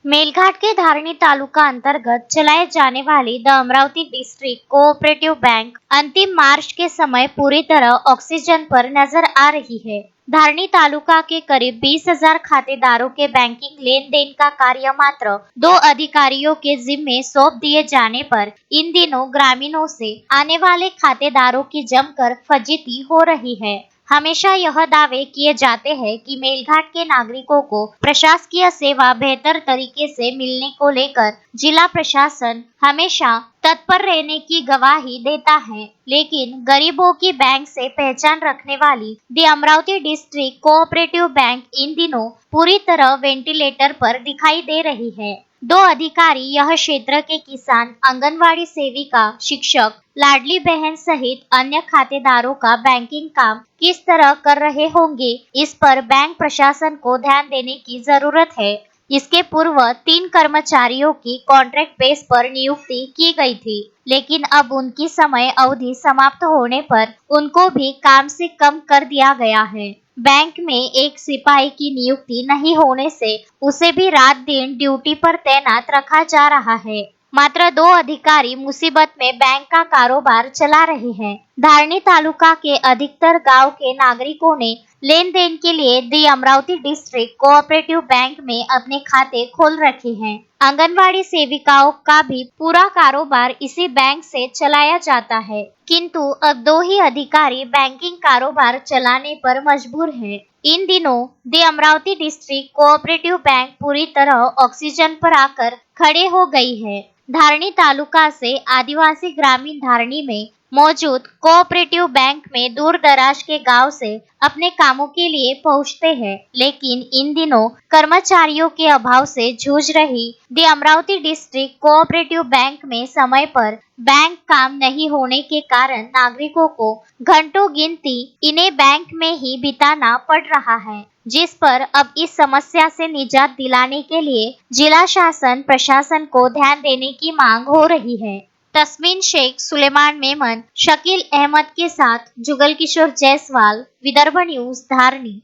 मेलघाट के धारनी तालुका अंतर्गत चलाए जाने वाली the Amravati district cooperative bank अंतिम मार्च के समय पूरी तरह ऑक्सीजन पर नजर आ रही है। धारनी तालुका के करीब 20,000 खातेदारों के बैंकिंग लेन देन का कार्य मात्र 2 अधिकारियों के जिम्मे सौंप दिए जाने पर इन दिनों ग्रामीणों से आने वाले खातेदारों की जमकर फजीती हो रही है। हमेशा यह दावे किए जाते हैं कि मेलघाट के नागरिकों को प्रशासकीय सेवा बेहतर तरीके से मिलने को लेकर जिला प्रशासन हमेशा तत्पर रहने की गवाही देता है, लेकिन गरीबों की बैंक से पहचान रखने वाली the Amravati district cooperative bank इन दिनों पूरी तरह वेंटिलेटर पर दिखाई दे रही है। 2 अधिकारी यह क्षेत्र के किसान, आंगनवाड़ी सेविका, शिक्षक, लाडली बहन सहित अन्य खातेदारों का बैंकिंग काम किस तरह कर रहे होंगे, इस पर बैंक प्रशासन को ध्यान देने की जरूरत है। इसके पूर्व 3 कर्मचारियों की कॉन्ट्रैक्ट बेस पर नियुक्ति की गई थी, लेकिन अब उनकी समय अवधि समाप्त होने पर उनको भी काम से कम कर दिया गया है। बैंक में एक सिपाही की नियुक्ति नहीं होने से उसे भी रात दिन ड्यूटी पर तैनात रखा जा रहा है। मात्र 2 अधिकारी मुसीबत में बैंक का कारोबार चला रहे हैं। धारनी तालुका के अधिकतर गांव के नागरिकों ने लेन देन के लिए the Amravati district cooperative bank में अपने खाते खोल रखे हैं। आंगनवाड़ी सेविकाओं का भी पूरा कारोबार इसी बैंक से चलाया जाता है, किंतु अब 2 ही अधिकारी बैंकिंग कारोबार चलाने पर मजबूर हैं। इन दिनों the Amravati district cooperative bank पूरी तरह ऑक्सीजन पर आकर खड़े हो गई है। धारनी तालुका से आदिवासी ग्रामीण धारनी में मौजूद कोऑपरेटिव बैंक में दूर दराज के गांव से अपने कामों के लिए पहुंचते हैं, लेकिन इन दिनों कर्मचारियों के अभाव से जूझ रही the Amravati district cooperative bank में समय पर बैंक काम नहीं होने के कारण नागरिकों को घंटों गिनती इन्हें बैंक में ही बिताना पड़ रहा है, जिस पर अब इस समस्या से निजात दिलाने के लिए जिला शासन प्रशासन को ध्यान देने की मांग हो रही है। तस्मीन शेख, सुलेमान मेमन, शकील अहमद के साथ जुगल किशोर जायसवाल, विदर्भ न्यूज, धारनी।